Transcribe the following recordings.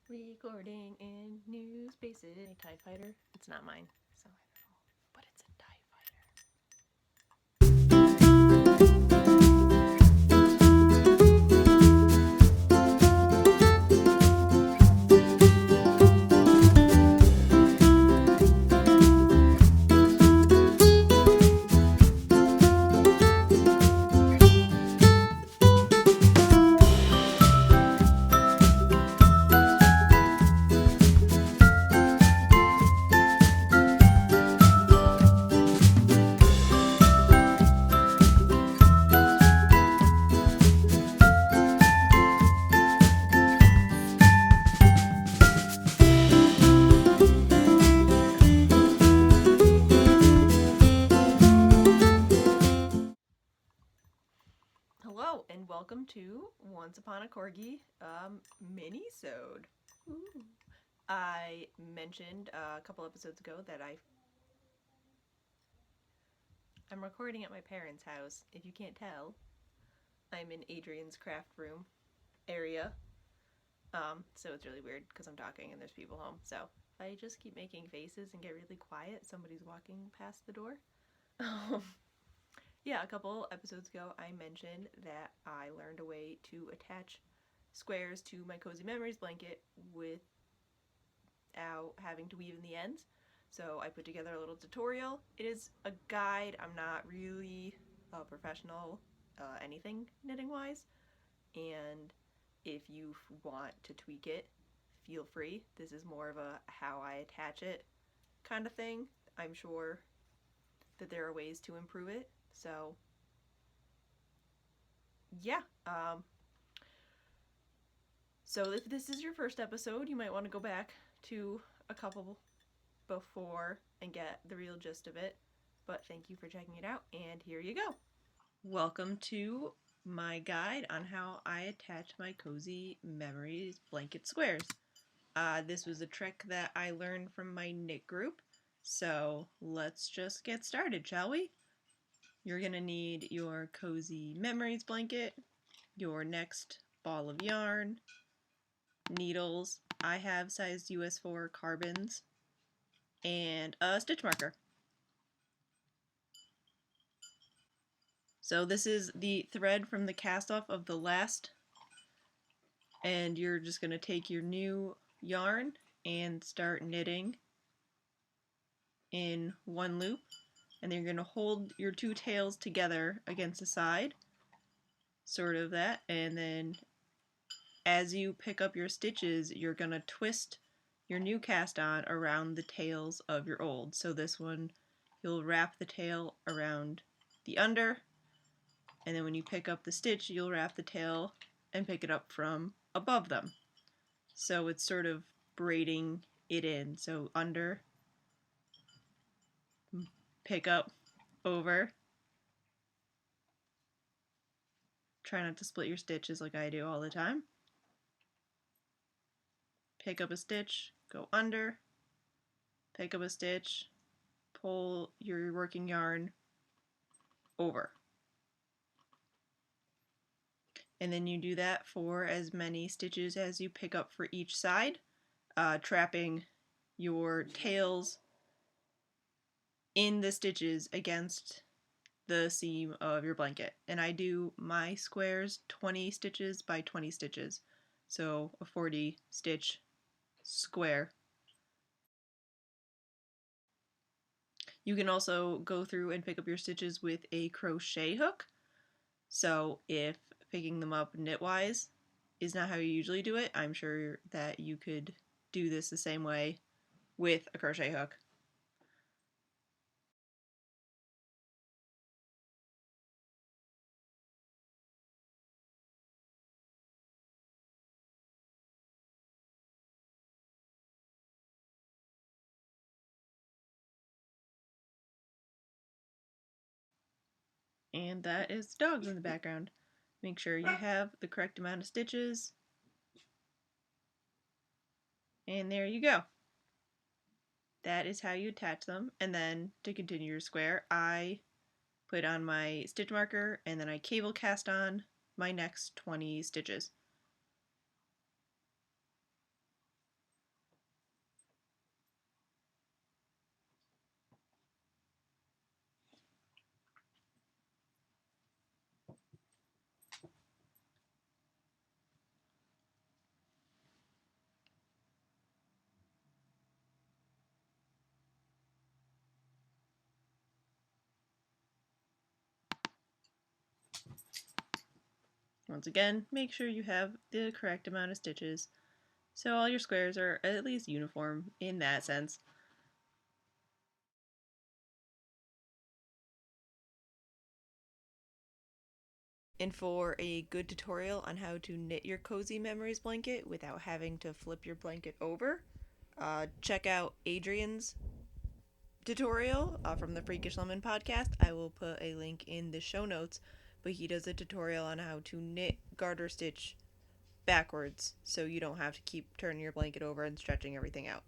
Recording in new spaces. A TIE fighter. It's not mine, so I don't know. But it's a TIE fighter. Hello and welcome to Once Upon a Corgi mini-sode. I mentioned a couple episodes ago that I'm recording at my parents' house. If you can't tell, I'm in Adrian's craft room area. So it's really weird because I'm talking and there's people home. So if I just keep making faces and get really quiet, somebody's walking past the door. Yeah, a couple episodes ago I mentioned that I learned a way to attach squares to my Cozy Memories blanket without having to weave in the ends. So I put together a little tutorial. It is a guide. I'm not really a professional anything knitting wise, and if you want to tweak it, feel free. This is more of a how I attach it kind of thing. I'm sure that there are ways to improve it. So yeah. So if this is your first episode, you might want to go back to a couple before and get the real gist of it. But thank you for checking it out, and here you go. Welcome to my guide on how I attach my Cozy Memories blanket squares. This was a trick that I learned from my knit group, so let's just get started, shall we? You're going to need your Cozy Memories blanket, your next ball of yarn, needles. I have size US 4 carbons, and a stitch marker. So this is the thread from the cast off of the last, and you're just going to take your new yarn and start knitting in one loop, and then you're going to hold your two tails together against the side, sort of that, and then as you pick up your stitches, you're going to twist your new cast on around the tails of your old. So this one, you'll wrap the tail around the under, and then when you pick up the stitch, you'll wrap the tail and pick it up from above them. So it's sort of braiding it in. So under, pick up, over. Try not to split your stitches like I do all the time. Pick up a stitch, go under, pick up a stitch, pull your working yarn over. And then you do that for as many stitches as you pick up for each side, trapping your tails in the stitches against the seam of your blanket. And I do my squares 20 stitches by 20 stitches, so a 40 stitch square. You can also go through and pick up your stitches with a crochet hook. So if picking them up knitwise is not how you usually do it, I'm sure that you could do this the same way with a crochet hook. And that is dogs in the background. Make sure you have the correct amount of stitches. And there you go. That is how you attach them. And then to continue your square, I put on my stitch marker and then I cable cast on my next 20 stitches. Once again, make sure you have the correct amount of stitches so all your squares are at least uniform in that sense. And for a good tutorial on how to knit your Cozy Memories blanket without having to flip your blanket over, check out Adrian's tutorial from the Freakish Lemon podcast. I will put a link in the show notes, but he does a tutorial on how to knit garter stitch backwards so you don't have to keep turning your blanket over and stretching everything out.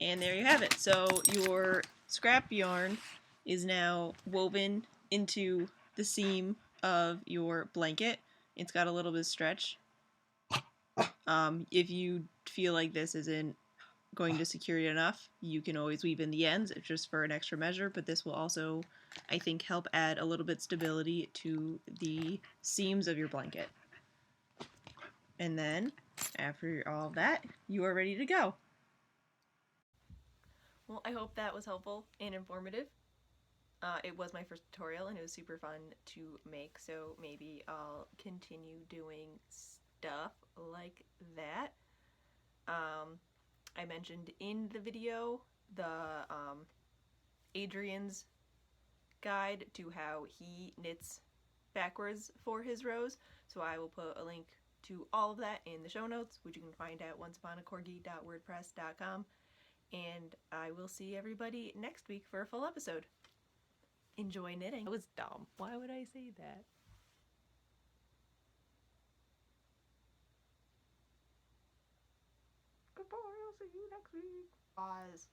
And there you have it. So your scrap yarn is now woven into the seam of your blanket. It's got a little bit of stretch. If you feel like this isn't going to secure it enough, you can always weave in the ends just for an extra measure, but this will also, I think, help add a little bit stability to the seams of your blanket. And then, after all of that, you are ready to go. Well, I hope that was helpful and informative. It was my first tutorial and it was super fun to make, so maybe I'll continue doing stuff like that. I mentioned in the video the Adrian's guide to how he knits backwards for his rows, so I will put a link to all of that in the show notes, which you can find at onceuponacorgi.wordpress.com. And I will see everybody next week for a full episode. Enjoy knitting. That was dumb. Why would I say that? Goodbye, I'll see you next week. Pause.